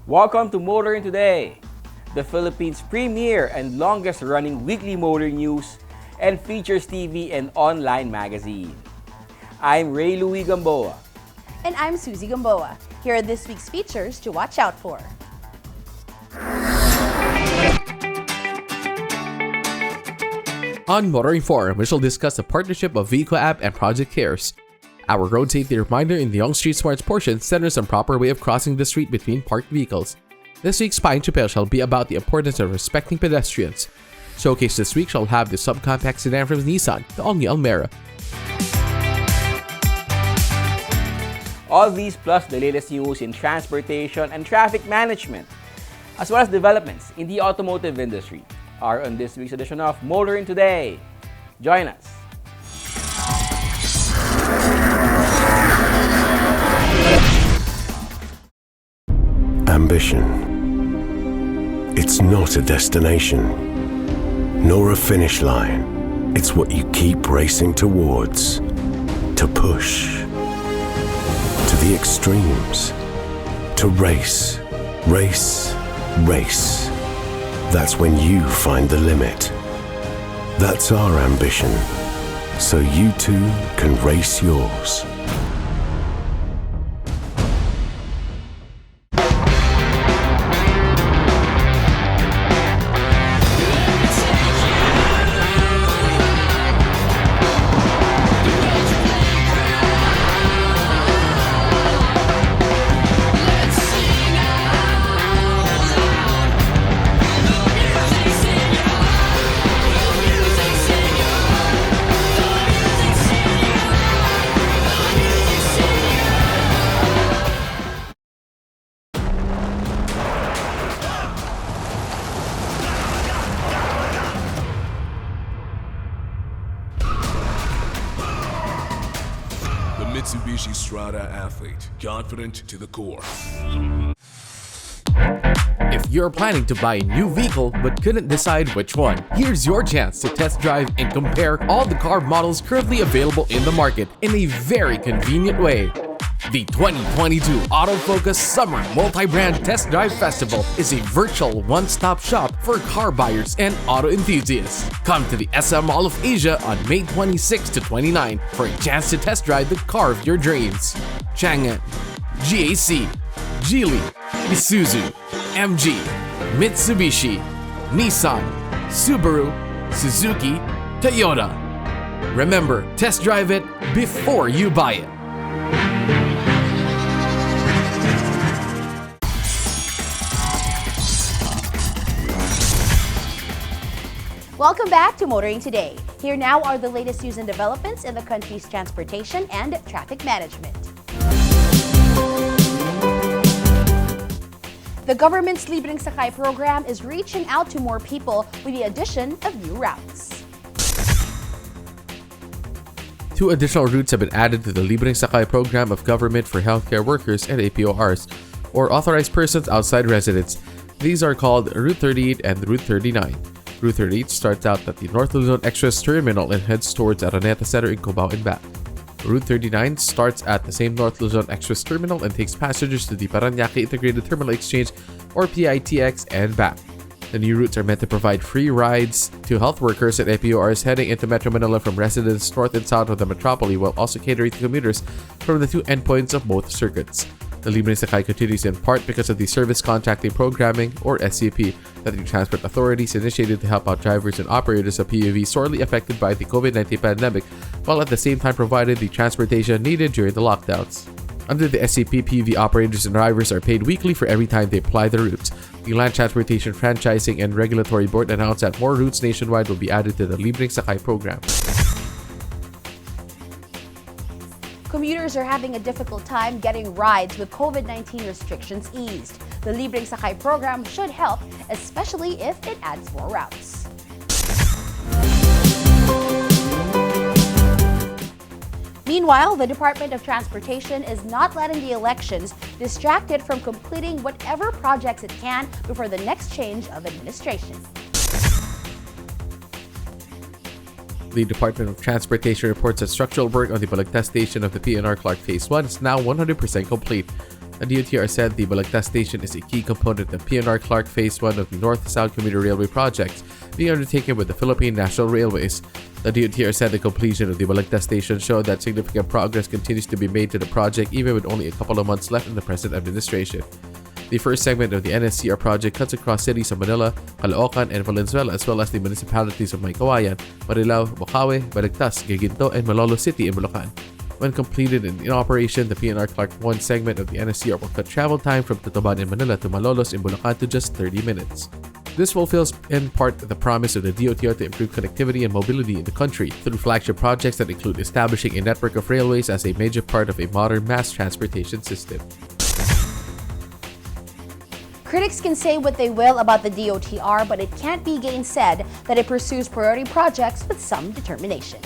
Welcome to Motoring Today, the Philippines' premier and longest-running weekly motor news and features TV and online magazine. I'm Ray Louie Gamboa. And I'm Susie Gamboa. Here are this week's features to watch out for. On Motoring Forum, we shall discuss the partnership of Vehicle App and Project Cares. Our road safety reminder in the Young Street Smarts portion centers on proper way of crossing the street between parked vehicles. This week's Pine Chapel shall be about the importance of respecting pedestrians. Showcase this week shall have the subcompact sedan from Nissan, the all-new Almera. All these plus the latest news in transportation and traffic management, as well as developments in the automotive industry, are on this week's edition of Motoring Today. Join us. Ambition. It's not a destination, nor a finish line. It's what you keep racing towards, to push, to the extremes, to race, race, race. That's when you find the limit. That's our ambition, so you too can race yours. Mitsubishi Strada athlete, confident to the core. If you're planning to buy a new vehicle but couldn't decide which one, here's your chance to test drive and compare all the car models currently available in the market in a very convenient way. The 2022 Autofocus Summer Multi-Brand Test Drive Festival is a virtual one-stop shop for car buyers and auto enthusiasts. Come to the SM Mall of Asia on May 26 to 29 for a chance to test drive the car of your dreams. Changan, GAC, Geely, Isuzu, MG, Mitsubishi, Nissan, Subaru, Suzuki, Toyota. Remember, test drive it before you buy it. Welcome back to Motoring Today. Here now are the latest news and developments in the country's transportation and traffic management. The government's Libreng Sakay program is reaching out to more people with the addition of new routes. 2 additional routes have been added to the Libreng Sakay program of government for healthcare workers and APORs, or authorized persons outside residence. These are called Route 38 and Route 39. Route 38 starts out at the North Luzon Express Terminal and heads towards Araneta Center in Cubao and back. Route 39 starts at the same North Luzon Express Terminal and takes passengers to the Parañaque Integrated Terminal Exchange, or PITX, and back. The new routes are meant to provide free rides to health workers and APORs heading into Metro Manila from residents north and south of the metropole, while also catering to commuters from the 2 endpoints of both circuits. The Libreng Sakay continues in part because of the Service Contracting Programming, or SCP, that the transport authorities initiated to help out drivers and operators of PUV sorely affected by the COVID-19 pandemic, while at the same time providing the transportation needed during the lockdowns. Under the SCP, PUV operators and drivers are paid weekly for every time they apply the routes. The Land Transportation Franchising and Regulatory Board announced that more routes nationwide will be added to the Libreng Sakay program. Commuters are having a difficult time getting rides with COVID-19 restrictions eased. The Libreng Sakay program should help, especially if it adds more routes. Meanwhile, the Department of Transportation is not letting the elections distract it from completing whatever projects it can before the next change of administration. The Department of Transportation reports that structural work on the Balagtas station of the PNR Clark Phase 1 is now 100% complete. The DOTR said the Balagtas station is a key component of PNR Clark Phase 1 of the North-South Commuter Railway projects being undertaken with the Philippine National Railways. The DOTR said the completion of the Balagtas station showed that significant progress continues to be made to the project even with only a couple of months left in the present administration. The first segment of the NSCR project cuts across cities of Manila, Caloocan, and Valenzuela as well as the municipalities of Maykawayan, Marilao, Bocaue, Balagtas, Guiguinto, and Malolos City in Bulacan. When completed and in operation, the PNR Clark 1 segment of the NSCR will cut travel time from Tataban in Manila to Malolos in Bulacan to just 30 minutes. This fulfills in part the promise of the DOTR to improve connectivity and mobility in the country through flagship projects that include establishing a network of railways as a major part of a modern mass transportation system. Critics can say what they will about the DOTR, but it can't be gainsaid that it pursues priority projects with some determination.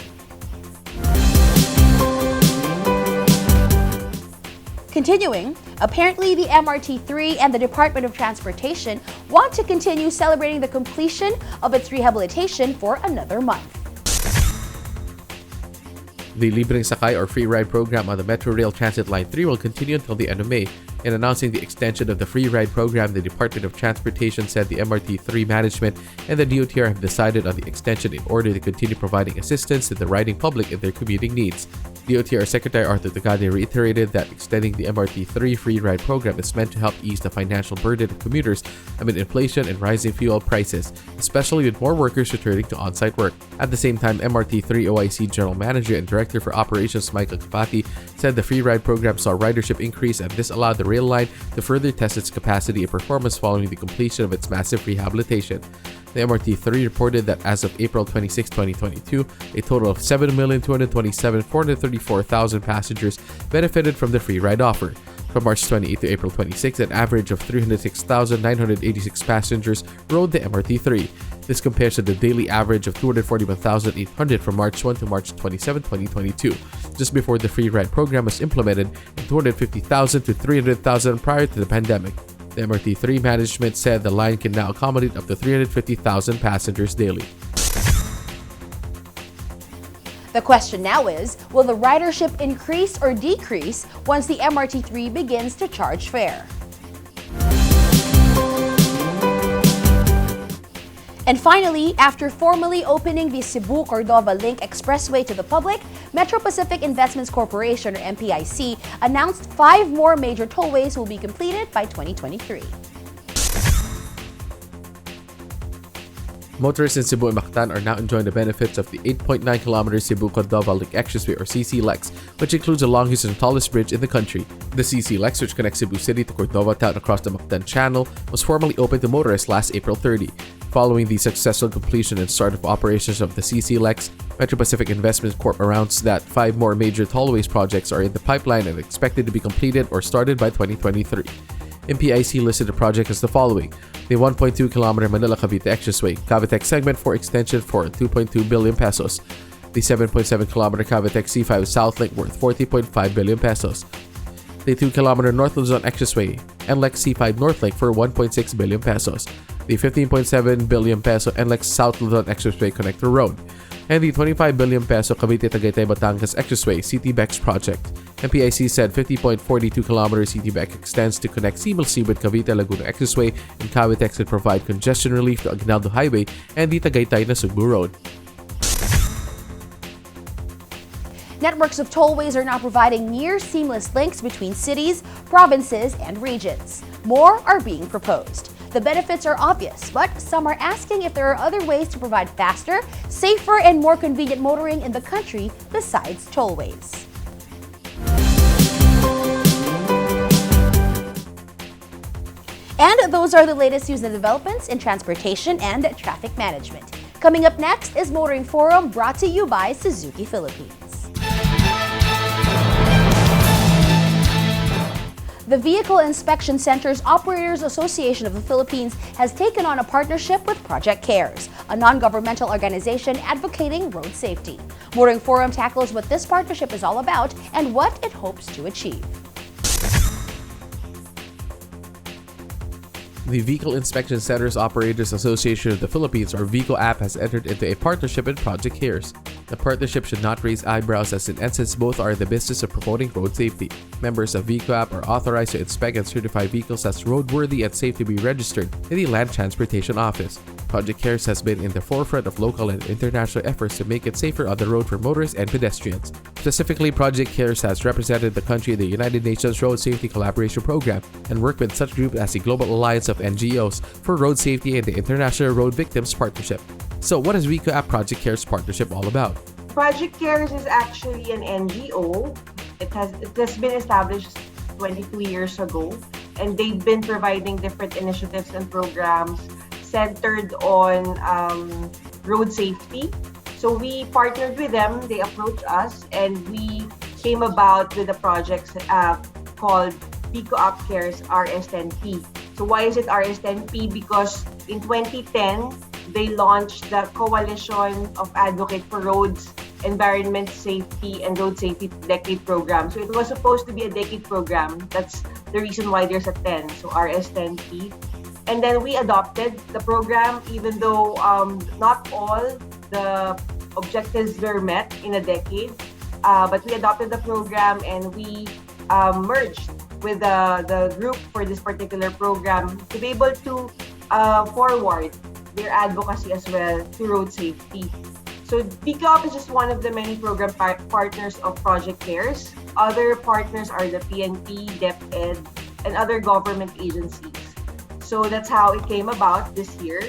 Continuing, apparently the MRT-3 and the Department of Transportation want to continue celebrating the completion of its rehabilitation for another month. The Libreng Sakay or Free Ride program on the Metro Rail Transit Line 3 will continue until the end of May. In announcing the extension of the Free Ride program, the Department of Transportation said the MRT-3 management and the DOTR have decided on the extension in order to continue providing assistance to the riding public in their commuting needs. DOTR Secretary Arthur Tocade reiterated that extending the MRT-3 Free Ride program is meant to help ease the financial burden of commuters amid inflation and rising fuel prices, especially with more workers returning to on-site work. At the same time, MRT-3 OIC General Manager and Director for Operations Michael Kapati said the Free Ride program saw ridership increase and this allowed the rail line to further test its capacity and performance following the completion of its massive rehabilitation. The MRT-3 reported that as of April 26, 2022, a total of 7,227,434,000 passengers benefited from the free ride offer. From March 28 to April 26, an average of 306,986 passengers rode the MRT-3. This compares to the daily average of 241,800 from March 1 to March 27, 2022, just before the free ride program was implemented, and 250,000 to 300,000 prior to the pandemic. The MRT-3 management said the line can now accommodate up to 350,000 passengers daily. The question now is, will the ridership increase or decrease once the MRT-3 begins to charge fare? And finally, after formally opening the Cebu-Cordova Link Expressway to the public, Metro Pacific Investments Corporation, or MPIC, announced 5 more major tollways will be completed by 2023. Motorists in Cebu and Mactan are now enjoying the benefits of the 8.9-kilometer Cebu-Cordova Link Expressway or CC-LEX, which includes the longest and tallest bridge in the country. The CC-LEX, which connects Cebu City to Cordova Town across the Mactan Channel, was formally opened to motorists last April 30. Following the successful completion and start of operations of the CC-LEX, Metro Pacific Investments Corp announced that 5 more major tollways projects are in the pipeline and expected to be completed or started by 2023. MPIC listed the project as the following: the 1.2-kilometer Manila-Cavite Expressway, Cavite segment for extension for 2.2 billion pesos, the 7.7-kilometer Cavite C5 South Link worth 40.5 billion pesos, the 2-kilometer North Luzon Expressway, NLEX C5 North Link for 1.6 billion pesos, the 15.7 billion peso NLEX South Luzon Expressway Connector Road, and the 25 billion peso Cavite-Tagaytay Batangas Expressway CTBEX project. MPIC said 50.42-kilometer CTBEX extends to connect seamlessly with Cavite-Laguna Expressway and Cavitex and provide congestion relief to Aguinaldo Highway and the Tagaytay-Nasugbu Road. Networks of tollways are now providing near-seamless links between cities, provinces, and regions. More are being proposed. The benefits are obvious, but some are asking if there are other ways to provide faster, safer, and more convenient motoring in the country besides tollways. And those are the latest news and developments in transportation and traffic management. Coming up next is Motoring Forum, brought to you by Suzuki Philippines. The Vehicle Inspection Centers Operators Association of the Philippines has taken on a partnership with Project CARES, a non-governmental organization advocating road safety. Motoring Forum tackles what this partnership is all about and what it hopes to achieve. The Vehicle Inspection Centers Operators Association of the Philippines, or VICO-AP, has entered into a partnership with Project CARES. The partnership should not raise eyebrows, as in essence both are in the business of promoting road safety. Members of VICO-AP are authorized to inspect and certify vehicles as roadworthy and safe to be registered in the Land Transportation Office. Project CARES has been in the forefront of local and international efforts to make it safer on the road for motorists and pedestrians. Specifically, Project CARES has represented the country in the United Nations Road Safety Collaboration Program and worked with such groups as the Global Alliance of NGOs for Road Safety and the International Road Victims Partnership. So what is VICO-AP Project CARES partnership all about? Project CARES is actually an NGO. It has been established 22 years ago, and they've been providing different initiatives and programs centered on road safety. So we partnered with them, they approached us, and we came about with a project called VICO-AP CARES RS10P. So why is it RS10P? Because in 2010, they launched the Coalition of Advocates for Roads, Environment Safety, and Road Safety Decade Program. So it was supposed to be a decade program. That's the reason why there's a 10, so RS10P. And then we adopted the program, even though not all the objectives were met in a decade. But we adopted the program, and we merged with the group for this particular program to be able to forward their advocacy as well to road safety. So VICO-AP is just one of the many program partners of Project CARES. Other partners are the PNP, DepEd, and other government agencies. So that's how it came about this year.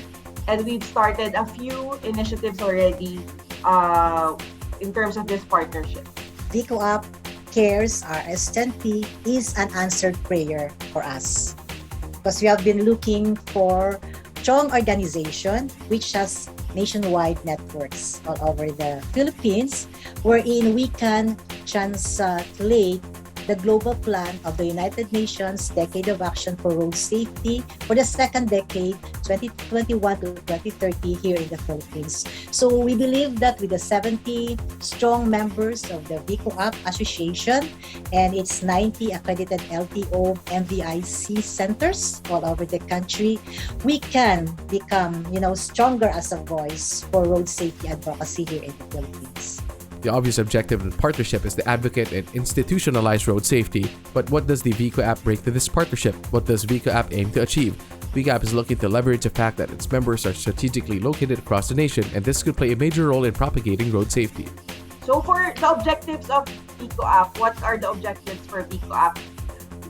And we've started a few initiatives already in terms of this partnership. VICO-AP CARES RS10P is an answered prayer for us, because we have been looking for strong organization which has nationwide networks all over the Philippines, wherein we can translate the global plan of the United Nations Decade of Action for Road Safety for the second decade, 2021 to 2030, here in the Philippines. So we believe that with the 70 strong members of the VICO-AP Association and its 90 accredited LTO MVIC centers all over the country, we can become, stronger as a voice for road safety advocacy here in the Philippines. The obvious objective of the partnership is to advocate and institutionalize road safety. But what does the VICO-AP bring to this partnership? What does VICO-AP aim to achieve? VICO-AP is looking to leverage the fact that its members are strategically located across the nation, and this could play a major role in propagating road safety. So for the objectives of VICO-AP, what are the objectives for VICO-AP?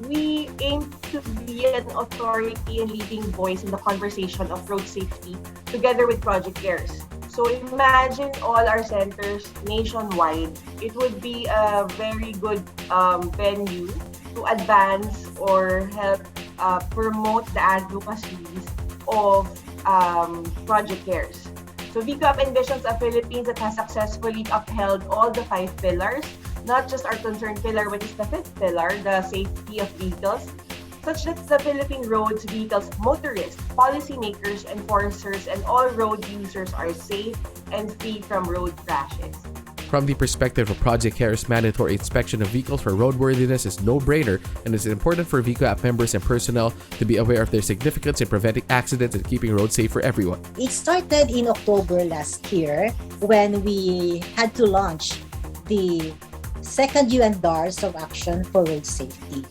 We aim to be an authority and leading voice in the conversation of road safety together with Project CARES. So imagine all our centers nationwide. It would be a very good venue to advance or help promote the advocacies of Project CARES. So VICO-AP envisions a Philippines that has successfully upheld all the 5 pillars, not just our concern pillar, which is the 5th pillar, the safety of vehicles, such that the Philippine roads, vehicles, motorists, policymakers, enforcers, and all road users are safe and free from road crashes. From the perspective of Project CARES, mandatory inspection of vehicles for roadworthiness is no-brainer, and it's important for VICO-AP members and personnel to be aware of their significance in preventing accidents and keeping roads safe for everyone. It started in October last year when we had to launch the second UN DARS of Action for Road Safety.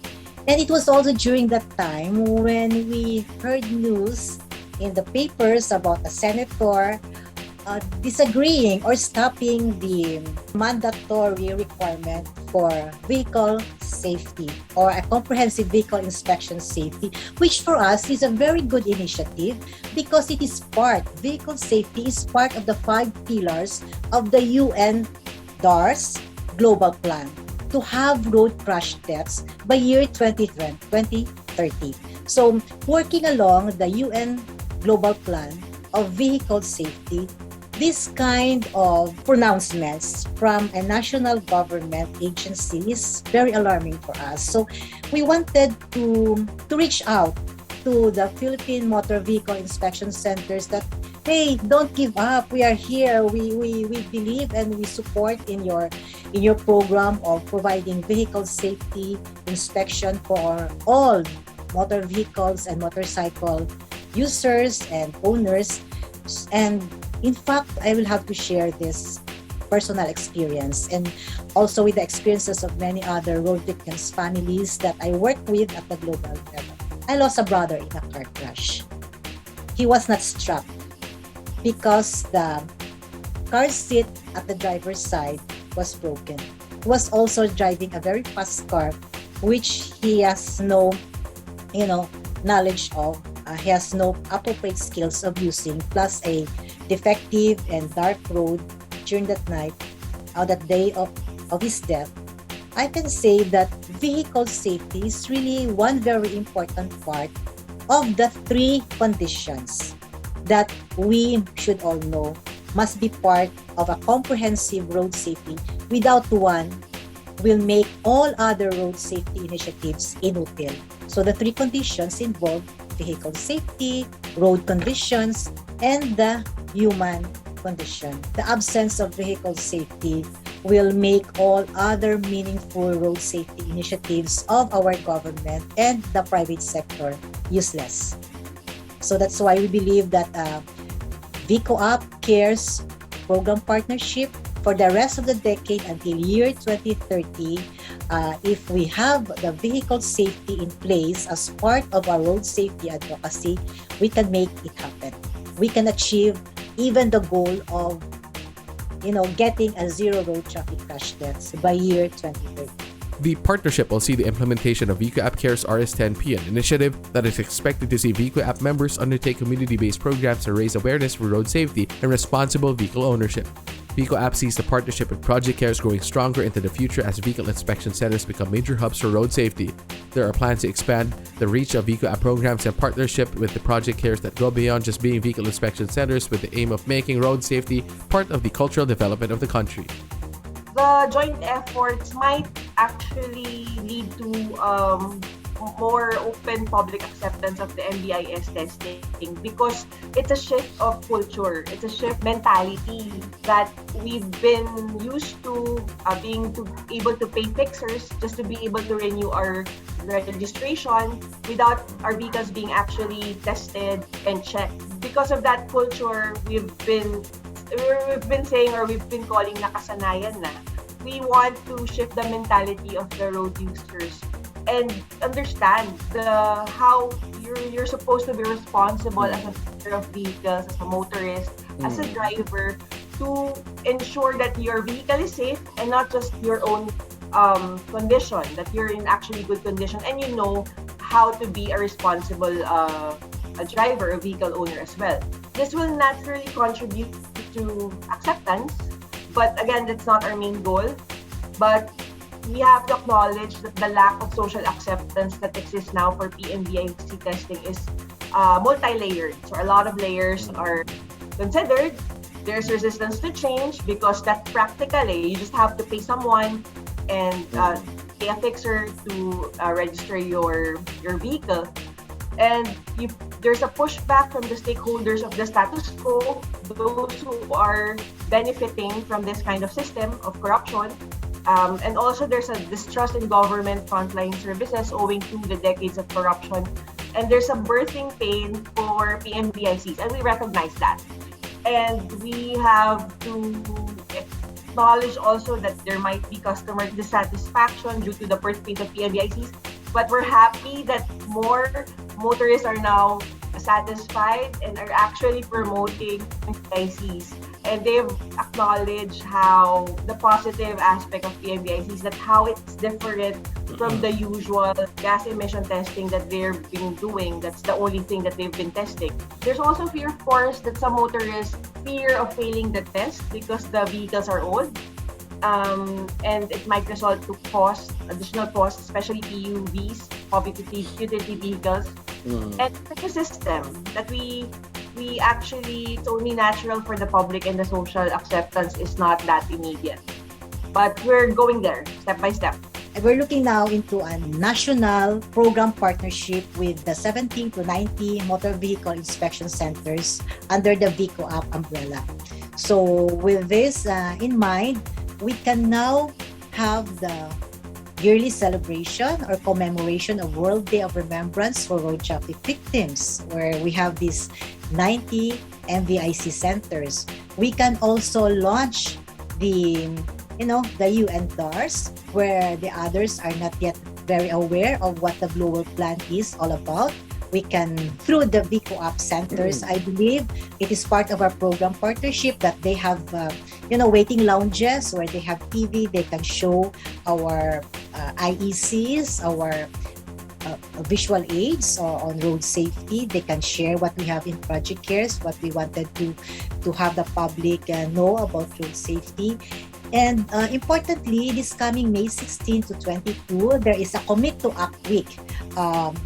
And it was also during that time when we heard news in the papers about a senator disagreeing or stopping the mandatory requirement for vehicle safety or a comprehensive vehicle inspection safety, which for us is a very good initiative because it is vehicle safety is part of the 5 pillars of the UN DARS Global Plan to have road crash deaths by year 2030. So working along the UN Global Plan of Vehicle Safety, this kind of pronouncements from a national government agency is very alarming for us. So we wanted to reach out to the Philippine Motor Vehicle Inspection Centers that, hey, don't give up. We are here. We believe and we support in your program of providing vehicle safety inspection for all motor vehicles and motorcycle users and owners. And in fact, I will have to share this personal experience and also with the experiences of many other road victims' families that I work with at the global level. I lost a brother in a car crash. He was not strapped because the car seat at the driver's side was broken. He was also driving a very fast car, which he has no, knowledge of. He has no appropriate skills of using, plus a defective and dark road during that night, or that day of his death. I can say that vehicle safety is really one very important part of the three conditions that we should all know must be part of a comprehensive road safety. Without one, will make all other road safety initiatives inutile. So the three conditions involve vehicle safety, road conditions, and the human condition. The absence of vehicle safety will make all other meaningful road safety initiatives of our government and the private sector useless. So that's why we believe that VicoApp Cares program partnership for the rest of the decade until year 2030, if we have the vehicle safety in place as part of our road safety advocacy, we can make it happen. We can achieve even the goal of, getting a zero road traffic crash deaths by year 2030. The partnership will see the implementation of VicoApp Cares RS10P, an initiative that is expected to see VicoApp members undertake community-based programs to raise awareness for road safety and responsible vehicle ownership. VicoApp sees the partnership with Project Cares growing stronger into the future as vehicle inspection centers become major hubs for road safety. There are plans to expand the reach of VicoApp programs and partnership with the Project Cares that go beyond just being vehicle inspection centers, with the aim of making road safety part of the cultural development of the country. The joint efforts might actually lead to more open public acceptance of the MBIS testing, because it's a shift of culture, it's a shift mentality that we've been used to being able to pay fixers just to be able to renew our registration without our vehicles being actually tested and checked. Because of that culture, we've been saying, or we've been calling nakasanayan na. We want to shift the mentality of the road users and understand how you're supposed to be responsible as a user of vehicles, as a motorist, as a driver, to ensure that your vehicle is safe and not just your own condition, that you're in actually good condition and you know how to be a responsible a driver, a vehicle owner as well. This will naturally contribute to acceptance, but again, that's not our main goal. But we have to acknowledge that the lack of social acceptance that exists now for PMVIC testing is multi-layered. So a lot of layers are considered. There's resistance to change because that's practically, you just have to pay someone and pay a fixer to register your vehicle. And there's a pushback from the stakeholders of the status quo, those who are benefiting from this kind of system of corruption. And also there's a distrust in government frontline services owing to the decades of corruption. And there's a birthing pain for PMVICs, and we recognize that. And we have to acknowledge also that there might be customer dissatisfaction due to the birth pains of PMVICs. But we're happy that more motorists are now satisfied and are actually promoting PMVICs. And they've acknowledged how the positive aspect of PMVICs, that how it's different from the usual gas emission testing that they've been doing. That's the only thing that they've been testing. There's also fear, of course, that some motorists fear of failing the test because the vehicles are old. And it might result to additional costs, especially PUVs, public utility vehicles. And it's a system that we it's only natural for the public, and the social acceptance is not that immediate. But we're going there step by step. We're looking now into a national program partnership with the 17 to 90 motor vehicle inspection centers under the VICO app umbrella. So with this in mind, we can now have the yearly celebration or commemoration of World Day of Remembrance for road traffic victims, where we have these 90 MVIC centers. We can also launch the UN DARS, where the others are not yet very aware of what the global plan is all about. We can, through the VICO app centers, I believe it is part of our program partnership that they have, waiting lounges where they have TV. They can show our IECs, our visual aids on road safety. They can share what we have in Project Cares, what we wanted to have the public know about road safety. And importantly, this coming May 16 to 22, there is a Commit to Act Week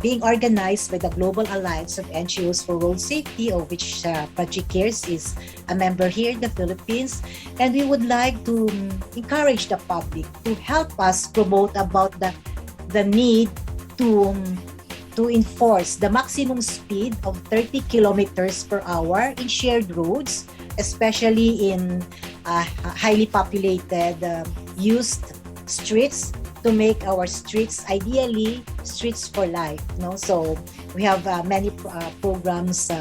being organized by the Global Alliance of NGOs for Road Safety, of which Project Cares is a member here in the Philippines. And we would like to encourage the public to help us promote about the need to enforce the maximum speed of 30 kilometers per hour in shared roads, especially in highly populated used streets, to make our streets ideally streets for life. So we have many programs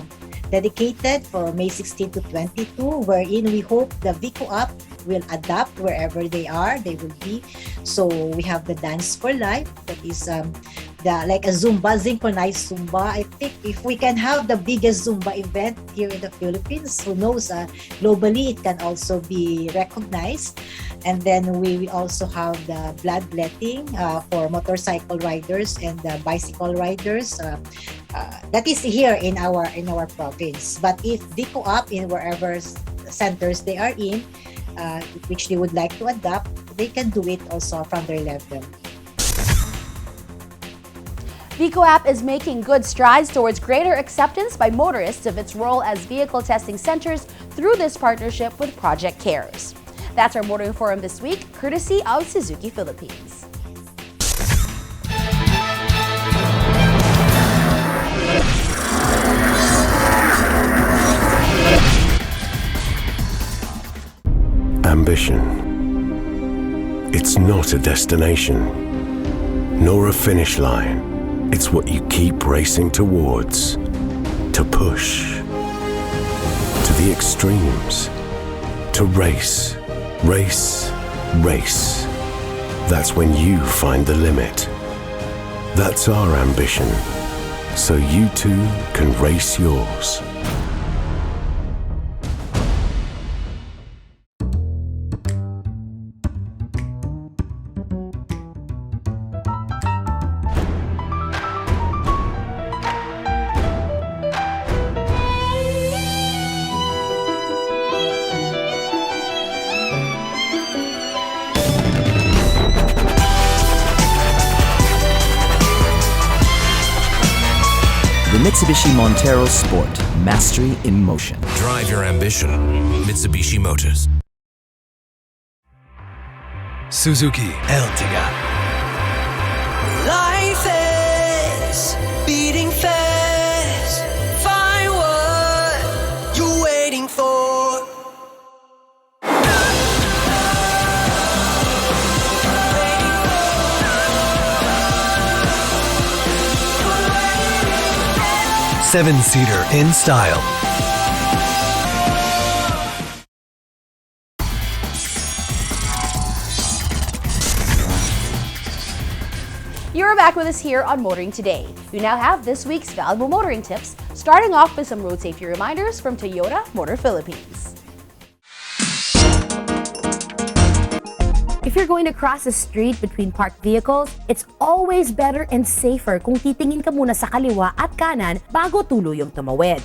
dedicated for May 16 to 22, wherein we hope the VICO app will adapt wherever they will be. So we have the Dance for Life, that is like a Zumba, synchronized Zumba. I think if we can have the biggest Zumba event here in the Philippines, who knows, globally it can also be recognized. And then we also have the bloodletting for motorcycle riders and bicycle riders. That is here in our province. But if VICO app, in wherever centers they are in, which they would like to adopt, they can do it also from their level. VICO app is making good strides towards greater acceptance by motorists of its role as vehicle testing centers through this partnership with Project Cares. That's our Motoring Forum this week, courtesy of Suzuki Philippines. Ambition. It's not a destination, nor a finish line. It's what you keep racing towards, to push, to the extremes, to race, race, race. That's when you find the limit. That's our ambition, so you too can race yours. The Mitsubishi Montero Sport, mastery in motion. Drive your ambition. Mitsubishi Motors. Suzuki Ertiga. Life is beating fast. Find what you're waiting for. Seven-seater in style. You're back with us here on Motoring Today. You now have this week's valuable motoring tips, starting off with some road safety reminders from Toyota Motor Philippines. If you're going to cross a street between parked vehicles, it's always better and safer kung titingin ka muna sa kaliwa at kanan bago tuluyang tumawid.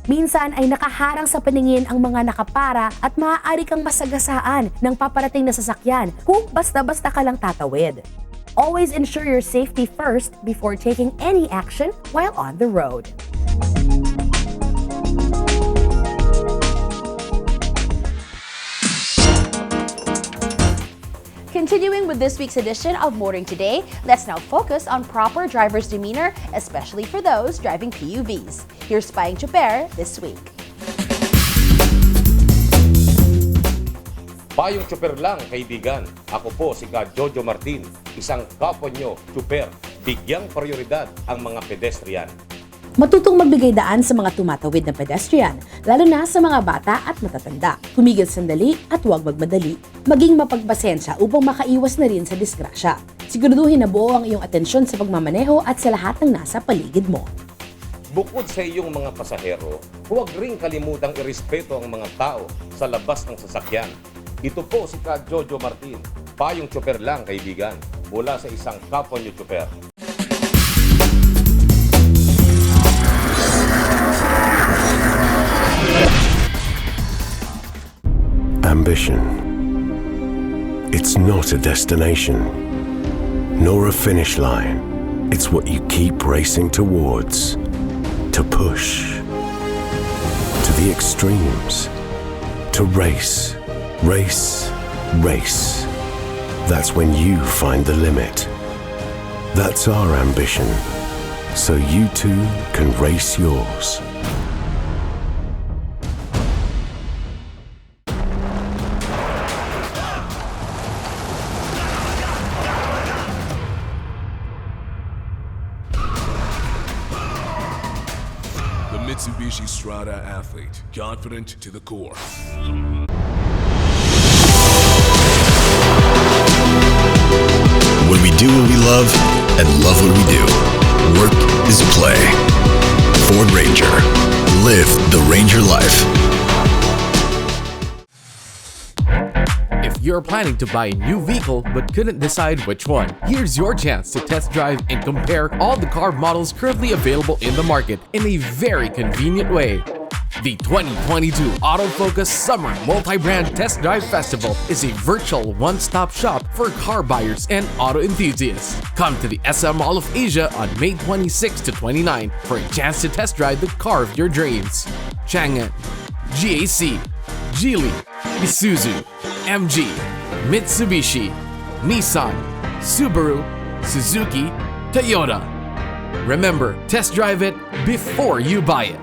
Minsan ay nakaharang sa paningin ang mga nakapara at maaari kang masagasaan ng paparating na sasakyan kung basta-basta ka lang tatawid. Always ensure your safety first before taking any action while on the road. Continuing with this week's edition of Motoring Today, let's now focus on proper driver's demeanor, especially for those driving PUVs. Here's Spying Chuper this week. Payong Chuper lang, kaibigan. Ako po si Ka Jojo Martin, isang kapwa nyo, Chuper. Bigyang prioridad ang mga pedestrian. Matutong magbigay daan sa mga tumatawid na pedestrian, lalo na sa mga bata at matatanda. Tumigil sandali at huwag magmadali. Maging mapagpasensya upang makaiwas na rin sa disgrasya. Siguraduhin na buo ang iyong atensyon sa pagmamaneho at sa lahat ng nasa paligid mo. Bukod sa iyong mga pasahero, huwag ring kalimutang irespeto ang mga tao sa labas ng sasakyan. Ito po si Ka Jojo Martin. Payong Chuper lang, kaibigan. Mula sa isang kapwa nyo, Chuper. Ambition. It's not a destination, nor a finish line. It's what you keep racing towards. To push. To the extremes. To race. Race. Race. That's when you find the limit. That's our ambition. So you too can race yours. The Mitsubishi Strada Athlete, confident to the core. When we do what we love and love what we do, work is play. Ford Ranger. Live the Ranger life. If you're planning to buy a new vehicle but couldn't decide which one, here's your chance to test drive and compare all the car models currently available in the market in a very convenient way. The 2022 Autofocus Summer Multi-Brand Test Drive Festival is a virtual one-stop shop for car buyers and auto enthusiasts. Come to the SM Mall of Asia on May 26 to 29 for a chance to test drive the car of your dreams. Changan, GAC, Geely, Isuzu, MG, Mitsubishi, Nissan, Subaru, Suzuki, Toyota. Remember, test drive it before you buy it.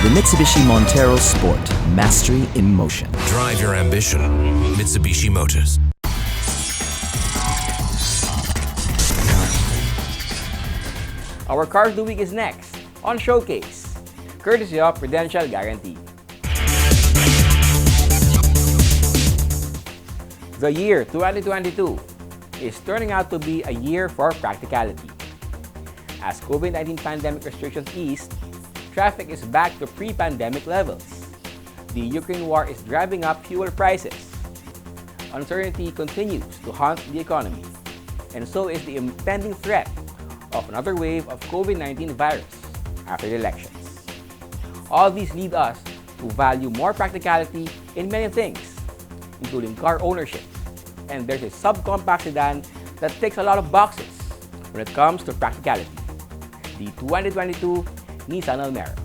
The Mitsubishi Montero Sport. Mastery in motion. Drive your ambition. Mitsubishi Motors. Our Car of the Week is next on Showcase, courtesy of Prudential Guarantee. The year 2022 is turning out to be a year for practicality. As COVID-19 pandemic restrictions eased, traffic is back to pre-pandemic levels. The Ukraine war is driving up fuel prices. Uncertainty continues to haunt the economy, and so is the impending threat of another wave of COVID-19 virus after the elections. All these lead us to value more practicality in many things, including car ownership. And there's a subcompact sedan that ticks a lot of boxes when it comes to practicality. The 2022 Nissan Almera.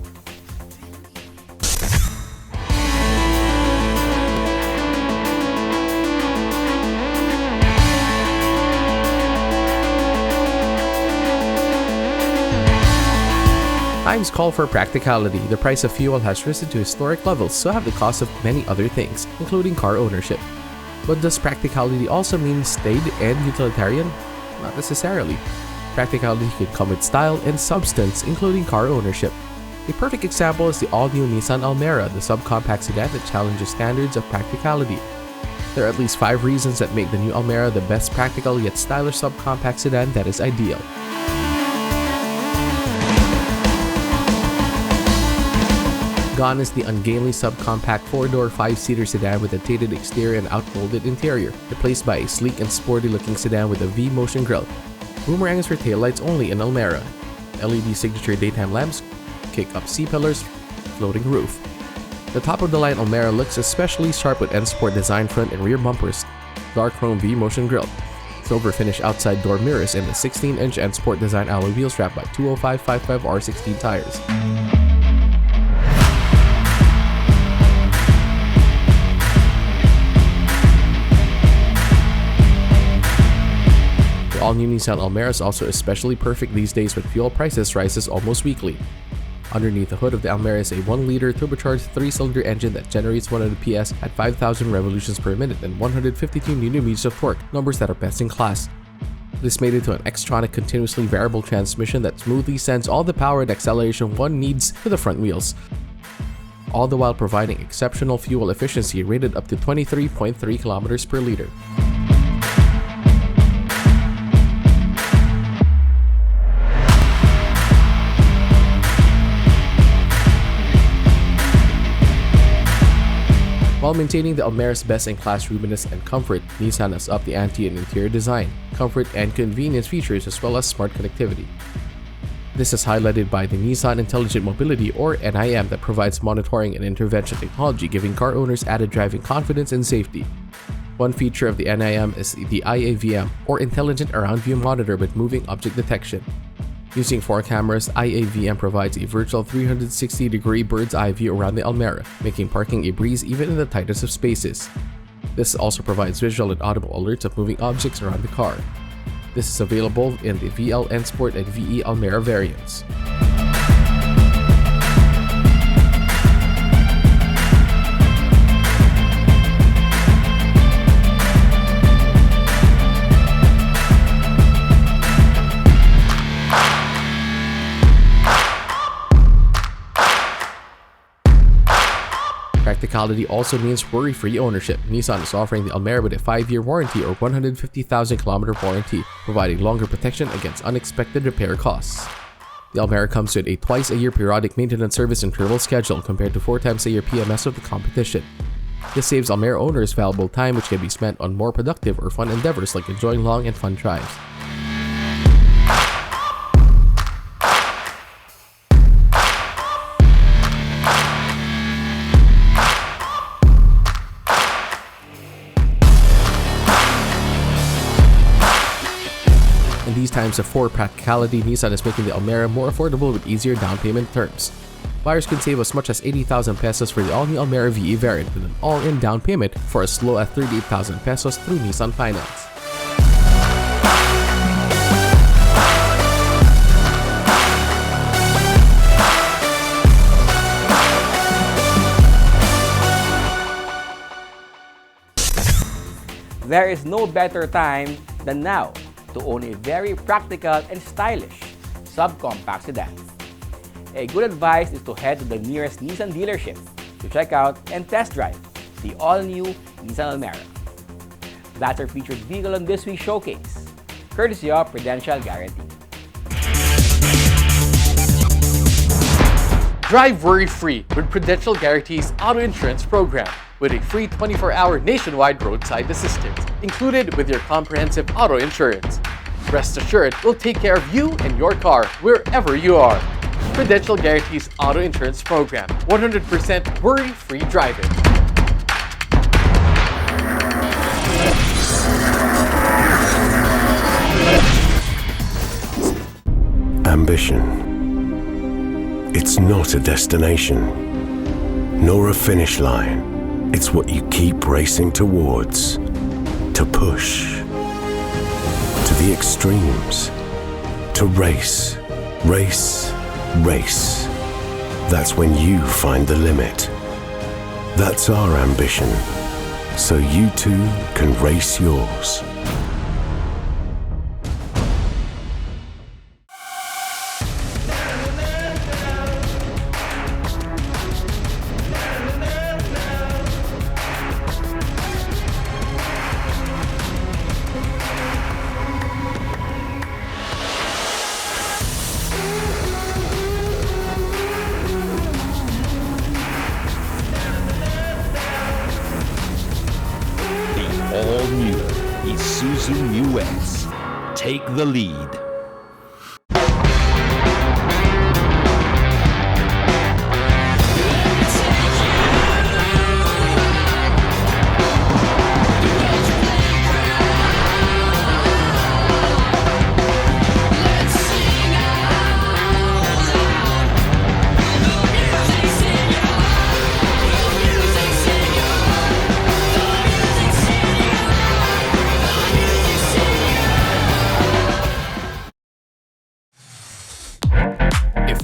Times call for practicality. The price of fuel has risen to historic levels, so have the cost of many other things, including car ownership. But does practicality also mean staid and utilitarian? Not necessarily. Practicality can come with style and substance, including car ownership. A perfect example is the all-new Nissan Almera, the subcompact sedan that challenges standards of practicality. There are at least 5 reasons that make the new Almera the best practical yet stylish subcompact sedan that is ideal. Gone is the ungainly subcompact 4-door 5-seater sedan with a dated exterior and outmolded interior, replaced by a sleek and sporty-looking sedan with a V-motion grille. Boomerangs for taillights only in Almera. LED signature daytime lamps, kick-up C-pillars, floating roof. The top-of-the-line Almera looks especially sharp with N-Sport design front and rear bumpers, dark chrome V-motion grille, silver finish outside door mirrors, and the 16-inch N-Sport design alloy wheels wrapped by 205/55 R16 tires. The all-new Nissan Almera is also especially perfect these days when fuel prices rises almost weekly. Underneath the hood of the Almera is a 1-liter turbocharged 3-cylinder engine that generates 100 PS at 5,000 revolutions per minute and 152 Nm of torque, numbers that are best in class. This made it to an Xtronic continuously variable transmission that smoothly sends all the power and acceleration one needs to the front wheels, all the while providing exceptional fuel efficiency rated up to 23.3 km per liter. While maintaining the Almera's best-in-class roominess and comfort, Nissan has upped the ante in interior design, comfort, and convenience features as well as smart connectivity. This is highlighted by the Nissan Intelligent Mobility or NIM that provides monitoring and intervention technology, giving car owners added driving confidence and safety. One feature of the NIM is the IAVM or Intelligent Around View Monitor with moving object detection. Using 4 cameras, IAVM provides a virtual 360-degree bird's-eye view around the Almera, making parking a breeze even in the tightest of spaces. This also provides visual and audible alerts of moving objects around the car. This is available in the VL N Sport and VE Almera variants. Practicality also means worry-free ownership. Nissan is offering the Almera with a 5-year warranty or 150,000 km warranty, providing longer protection against unexpected repair costs. The Almera comes with a twice-a-year periodic maintenance service interval schedule compared to 4 times a year PMS of the competition. This saves Almera owners valuable time which can be spent on more productive or fun endeavors like enjoying long and fun drives. In these times of poor practicality, Nissan is making the Almera more affordable with easier down payment terms. Buyers can save as much as 80,000 pesos for the all-new Almera VE variant with an all-in down payment for as low as 38,000 pesos through Nissan Finance. There is no better time than now to own a very practical and stylish subcompact sedan. A good advice is to head to the nearest Nissan dealership to check out and test drive the all-new Nissan Almera. That's our featured vehicle on this week's showcase, courtesy of Prudential Guarantee. Drive worry-free with Prudential Guarantee's auto insurance program with a free 24-hour nationwide roadside assistance included with your comprehensive auto insurance. Rest assured, we'll take care of you and your car wherever you are. Prudential Guarantee's auto insurance program, 100% worry-free driving. Ambition. It's not a destination, nor a finish line. It's what you keep racing towards, to push, to the extremes, to race, race, race. That's when you find the limit. That's our ambition, so you too can race yours. take the lead.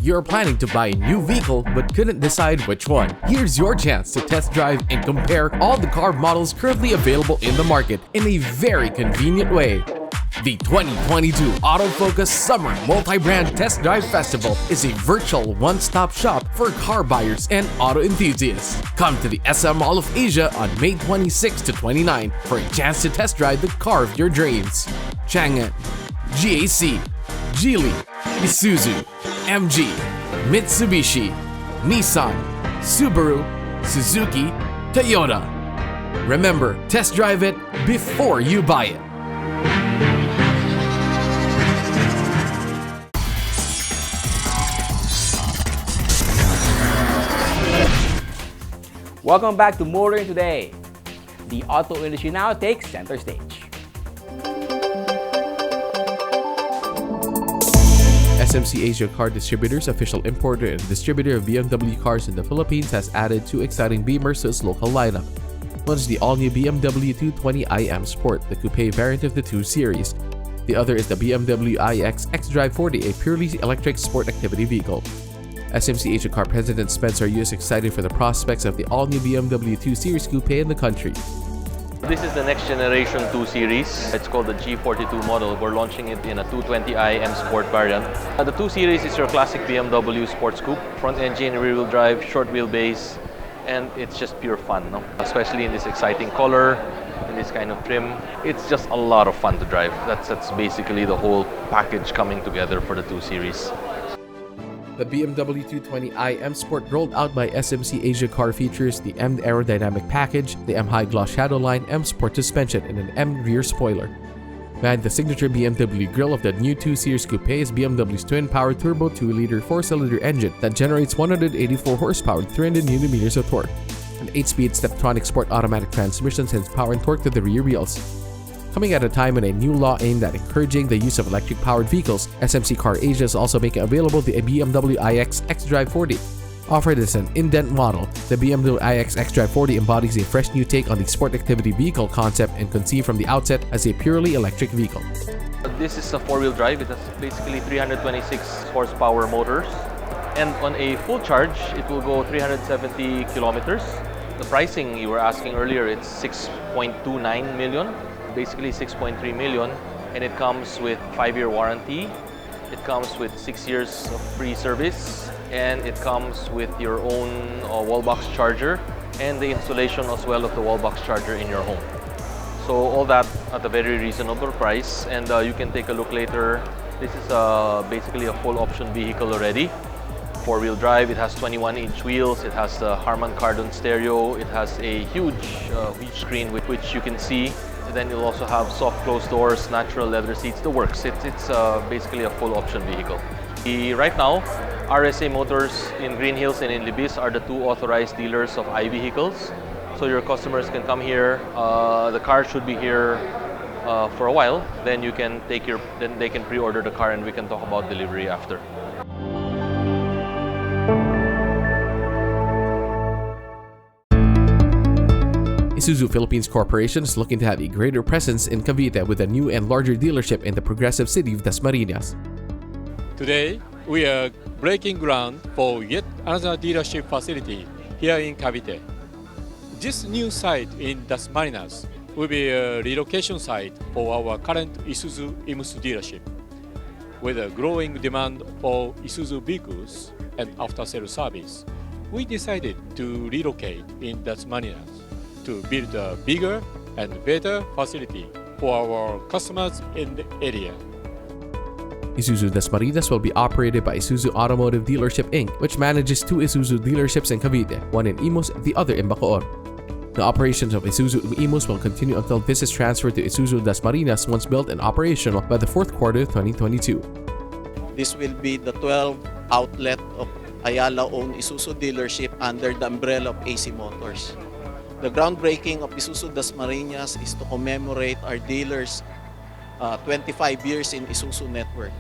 You're planning to buy a new vehicle but couldn't decide which one. Here's your chance to test drive and compare all the car models currently available in the market in a very convenient way. The 2022 Autofocus Summer Multi-Brand Test Drive Festival is a virtual one-stop shop for car buyers and auto enthusiasts. Come to the SM Mall of Asia on May 26 to 29 for a chance to test drive the car of your dreams. Changan, GAC, Geely, Isuzu, MG, Mitsubishi, Nissan, Subaru, Suzuki, Toyota. Remember, test drive it before you buy it. Welcome back to Motoring Today. The auto industry now takes center stage. SMC Asia Car Distributors, official importer and distributor of BMW cars in the Philippines, has added two exciting Beamers to its local lineup. One is the all-new BMW 220iM Sport, the coupe variant of the 2 Series. The other is the BMW iX xDrive 40, a purely electric sport activity vehicle. SMC Asia Car President Spencer Yu is excited for the prospects of the all-new BMW 2 Series coupe in the country. This is the next generation 2 Series. It's called the G42 model. We're launching it in a 220iM Sport variant. The 2 Series is your classic BMW sports coupe. Front engine, rear wheel drive, short wheelbase, and it's just pure fun, no? Especially in this exciting color, in this kind of trim. It's just a lot of fun to drive. That's basically the whole package coming together for the 2 Series. The BMW 220iM Sport rolled out by SMC Asia Car features the M aerodynamic package, the M High Gloss Shadow Line, M Sport suspension, and an M rear spoiler. Behind the signature BMW grille of the new 2 Series coupe is BMW's twin-power turbo 2-liter 4-cylinder engine that generates 184 horsepower and 300 Nm of torque. An 8-speed Steptronic Sport automatic transmission sends power and torque to the rear wheels. Coming at a time when a new law aimed at encouraging the use of electric-powered vehicles, SMC Car Asia is also making available the BMW iX xDrive 40. Offered as an indent model, the BMW iX xDrive 40 embodies a fresh new take on the sport activity vehicle concept and conceived from the outset as a purely electric vehicle. This is a 4-wheel drive. It has basically 326 horsepower motors. And on a full charge, it will go 370 kilometers. The pricing you were asking earlier, it's 6.29 million. Basically 6.3 million, and it comes with 5-year warranty. It comes with 6 years of free service, and it comes with your own wall box charger and the installation as well of the wall box charger in your home. So all that at a very reasonable price, and you can take a look later. This is basically a full option vehicle already. 4-wheel drive, it has 21-inch wheels, it has the Harman Kardon stereo, it has a huge screen with which you can see. Then you'll also have soft closed doors, natural leather seats, the works. It's basically a full option vehicle. Right now, RSA Motors in Green Hills and in Libis are the 2 authorized dealers of iVehicles. So your customers can come here. The car should be here for a while. Then they can pre-order the car and we can talk about delivery after. Isuzu Philippines Corporation is looking to have a greater presence in Cavite with a new and larger dealership in the progressive city of Dasmariñas. Today, we are breaking ground for yet another dealership facility here in Cavite. This new site in Dasmariñas will be a relocation site for our current Isuzu IMSU dealership. With a growing demand for Isuzu vehicles and after-sales service, we decided to relocate in Dasmariñas to build a bigger and better facility for our customers in the area. Isuzu Dasmariñas will be operated by Isuzu Automotive Dealership Inc., which manages 2 Isuzu dealerships in Cavite, one in Imus, the other in Bacoor. The operations of Isuzu Imus will continue until this is transferred to Isuzu Dasmariñas once built and operational by the fourth quarter 2022. This will be the 12th outlet of Ayala-owned Isuzu dealership under the umbrella of AC Motors. The groundbreaking of Isuzu Dasmariñas is to commemorate our dealers' 25 years in Isuzu network.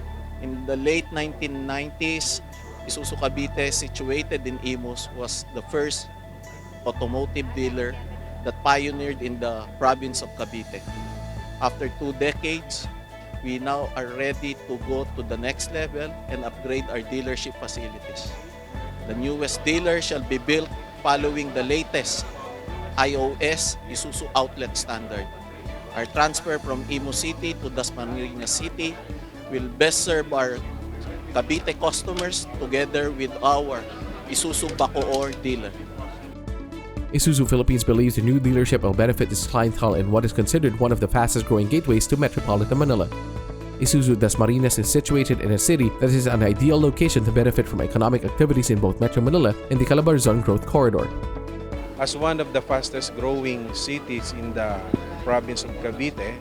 In the late 1990s, Isuzu Cavite, situated in Imus, was the first automotive dealer that pioneered in the province of Cavite. After 2 decades, we now are ready to go to the next level and upgrade our dealership facilities. The newest dealer shall be built following the latest iOS Isuzu outlet standard. Our transfer from Imus City to Dasmariñas City will best serve our Cavite customers together with our Isuzu Bacoor dealer. Isuzu Philippines believes the new dealership will benefit its clientele in what is considered one of the fastest growing gateways to metropolitan Manila. Isuzu Dasmariñas is situated in a city that is an ideal location to benefit from economic activities in both Metro Manila and the Calabarzon Growth Corridor. As one of the fastest growing cities in the province of Cavite,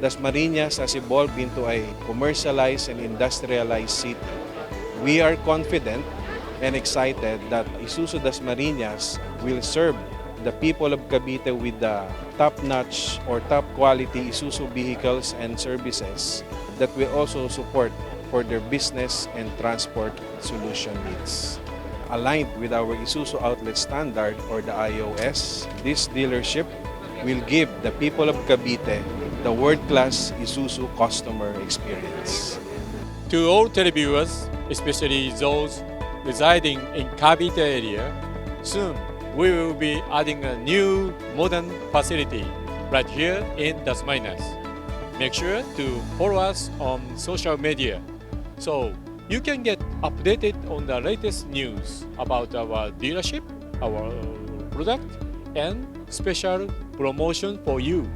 Dasmariñas has evolved into a commercialized and industrialized city. We are confident and excited that Isuzu Dasmariñas will serve the people of Cavite with the top-notch or top-quality Isuzu vehicles and services that will also support for their business and transport solution needs. Aligned with our Isuzu outlet standard or the iOS, this dealership will give the people of Cavite the world-class Isuzu customer experience. To all televiewers, especially those residing in Cavite area, soon we will be adding a new modern facility right here in Dasmariñas. Make sure to follow us on social media so you can get updated on the latest news about our dealership, our product, and special promotion for you.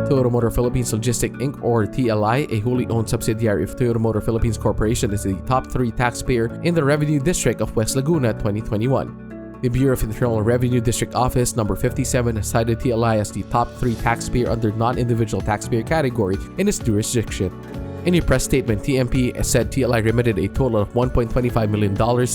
Toyota Motor Philippines Logistic Inc. or TLI, a wholly owned subsidiary of Toyota Motor Philippines Corporation, is the top 3 taxpayer in the Revenue District of West Laguna 2021. The Bureau of Internal Revenue District Office number 57 has cited TLI as the top 3 taxpayer under non-individual taxpayer category in its jurisdiction. In a press statement, TMP said TLI remitted a total of $1.25 million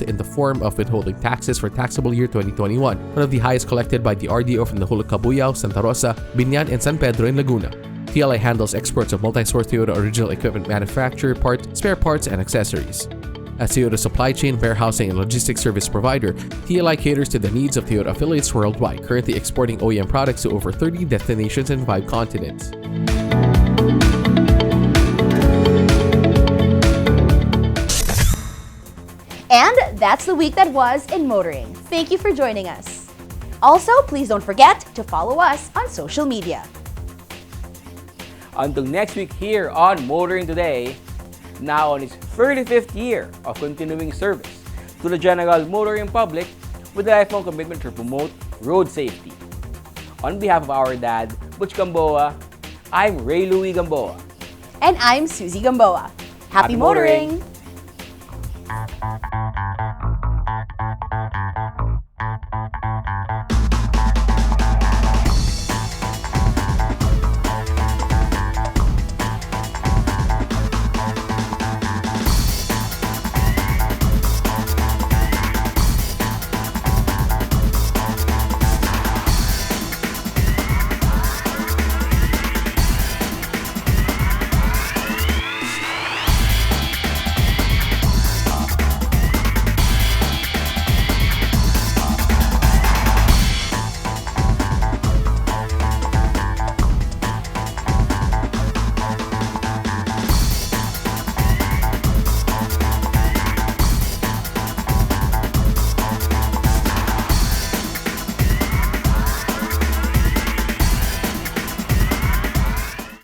in the form of withholding taxes for taxable year 2021, one of the highest collected by the RDO from the Hulog Cabuyao, Santa Rosa, Binyan, and San Pedro in Laguna. TLI handles exports of multi-source Toyota original equipment manufacturer parts, spare parts, and accessories. As Toyota supply chain, warehousing, and logistics service provider, TLI caters to the needs of Toyota affiliates worldwide, currently exporting OEM products to over 30 destinations and 5 continents. And that's the week that was in motoring. Thank you for joining us. Also, please don't forget to follow us on social media. Until next week here on Motoring Today, now on its 35th year of continuing service to the general motoring public with a lifelong commitment to promote road safety. On behalf of our dad, Butch Gamboa, I'm Ray Louie Gamboa. And I'm Susie Gamboa. Happy motoring!